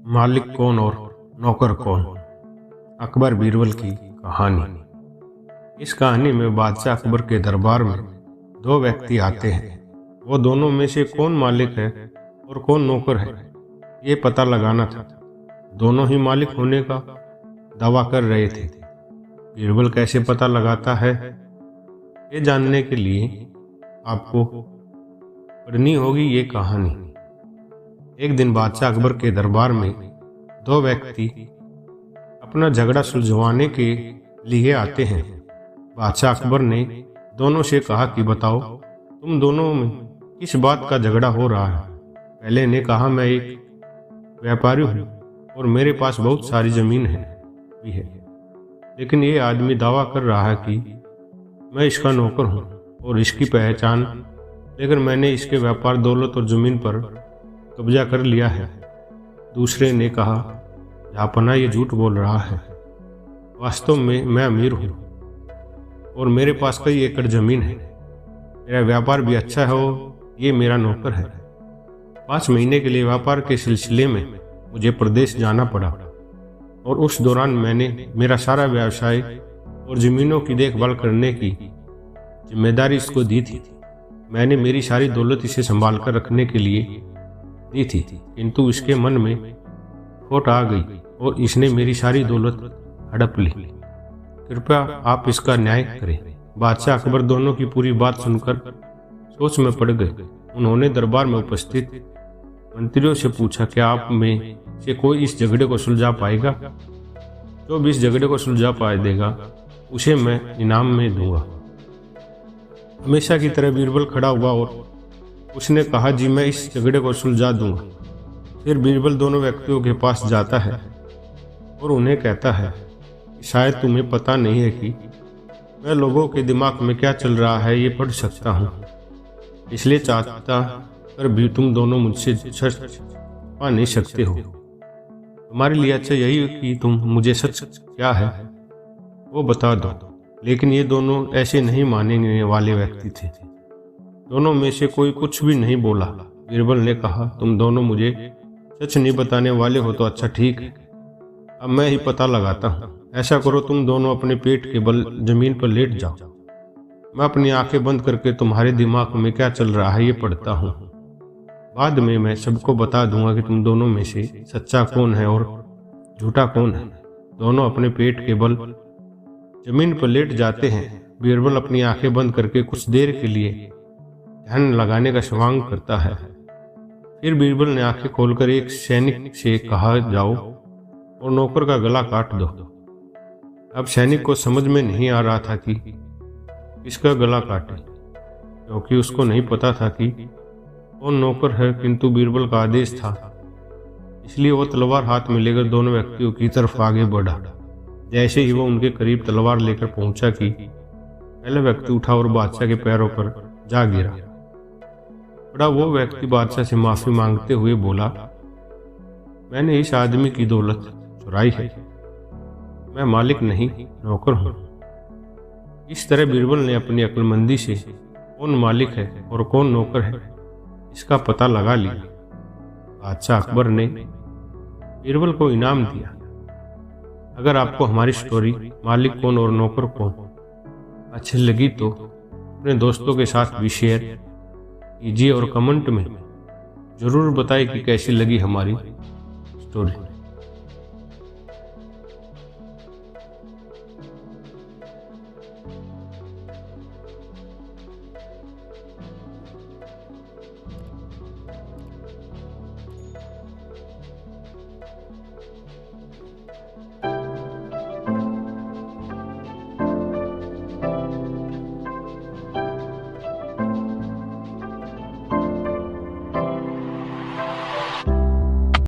मालिक कौन और नौकर कौन। अकबर बीरबल की कहानी। इस कहानी में बादशाह अकबर के दरबार में दो व्यक्ति आते हैं। वो दोनों में से कौन मालिक है और कौन नौकर है, ये पता लगाना था। दोनों ही मालिक होने का दावा कर रहे थे। बीरबल कैसे पता लगाता है, ये जानने के लिए आपको पढ़नी होगी ये कहानी। एक दिन बादशाह अकबर के दरबार में दो व्यक्ति अपना झगड़ा सुलझवाने के लिए आते हैं। बादशाह अकबर ने दोनों से कहा कि बताओ, तुम दोनों में किस बात का झगड़ा हो रहा है। पहले ने कहा, मैं एक व्यापारी हूँ और मेरे पास बहुत सारी जमीन भी है, लेकिन ये आदमी दावा कर रहा है कि मैं इसका नौकर हूँ और इसकी पहचान लेकर मैंने इसके व्यापार, दौलत और जमीन पर कब्जा कर लिया है। दूसरे ने कहा, जापना ये झूठ बोल रहा है। वास्तव में मैं अमीर हूँ और मेरे पास कई एकड़ जमीन है। मेरा व्यापार भी अच्छा है और ये मेरा नौकर है। 5 महीने के लिए व्यापार के सिलसिले में मुझे प्रदेश जाना पड़ा और उस दौरान मैंने मेरा सारा व्यवसाय और जमीनों की देखभाल करने की जिम्मेदारी इसको दी थी। मैंने मेरी सारी दौलत इसे संभाल कर रखने के लिए दी थी, किंतु इसके मन में खोट आ गई और इसने मेरी सारी दौलत हड़प ली। कृपया आप इसका न्याय करें। बादशाह अकबर दोनों की पूरी बात सुनकर सोच में पड़ गए। उन्होंने दरबार में उपस्थित मंत्रियों से पूछा, क्या आप में से कोई इस झगड़े को सुलझा पाएगा? जो भी इस झगड़े को सुलझा पा देगा उसे मैं इनाम में दूंगा। हमेशा की तरह बीरबल खड़ा हुआ और उसने कहा, जी मैं इस झगड़े को सुलझा दूंगा। फिर बीरबल दोनों व्यक्तियों के पास जाता है और उन्हें कहता है कि शायद तुम्हें पता नहीं है कि मैं लोगों के दिमाग में क्या चल रहा है ये पढ़ सकता हूँ, इसलिए चाहता कर भी तुम दोनों मुझसे सच पा नहीं सकते हो। तुम्हारे लिए अच्छा यही है कि तुम मुझे सच क्या है वो बता दो। लेकिन ये दोनों ऐसे नहीं मानने वाले व्यक्ति थे। दोनों में से कोई कुछ भी नहीं बोला। बीरबल ने कहा, तुम दोनों मुझे सच नहीं बताने वाले हो तो अच्छा ठीक है, अब मैं ही पता लगाता हूँ। ऐसा करो, तुम दोनों अपने पेट के बल जमीन पर लेट जाओ। मैं अपनी आंखें बंद करके तुम्हारे दिमाग में क्या चल रहा है ये पढ़ता हूँ। बाद में मैं सबको बता दूंगा कि तुम दोनों में से सच्चा कौन है और झूठा कौन है। दोनों अपने पेट के बल जमीन पर लेट जाते हैं। बीरबल अपनी आंखें बंद करके कुछ देर के लिए ध्यान लगाने का श्वांग करता है। फिर बीरबल ने आंखें खोलकर एक सैनिक से कहा, जाओ और नौकर का गला काट दो। अब सैनिक को समझ में नहीं आ रहा था कि किसका गला काटे, क्योंकि उसको नहीं पता था कि कौन नौकर है, किंतु बीरबल का आदेश था, इसलिए वो तलवार हाथ में लेकर दोनों व्यक्तियों की तरफ आगे बढ़ा। जैसे ही वो उनके करीब तलवार लेकर पहुंचा कि पहला व्यक्ति उठा और बादशाह के पैरों पर जा गिरा। बड़ा वो व्यक्ति बादशाह से माफी मांगते हुए बोला, मैंने इस आदमी की दौलत चुराई है, मैं मालिक नहीं नौकर हूँ। इस तरह बीरबल ने अपनी अक्लमंदी से कौन मालिक है और कौन नौकर है इसका पता लगा लिया। बादशाह अकबर ने बीरबल को इनाम दिया। अगर आपको हमारी स्टोरी मालिक कौन और नौकर कौन अच्छी लगी तो अपने दोस्तों के साथ भी शेयर कीजिए और कमेंट में जरूर बताइए कि कैसी लगी हमारी स्टोरी।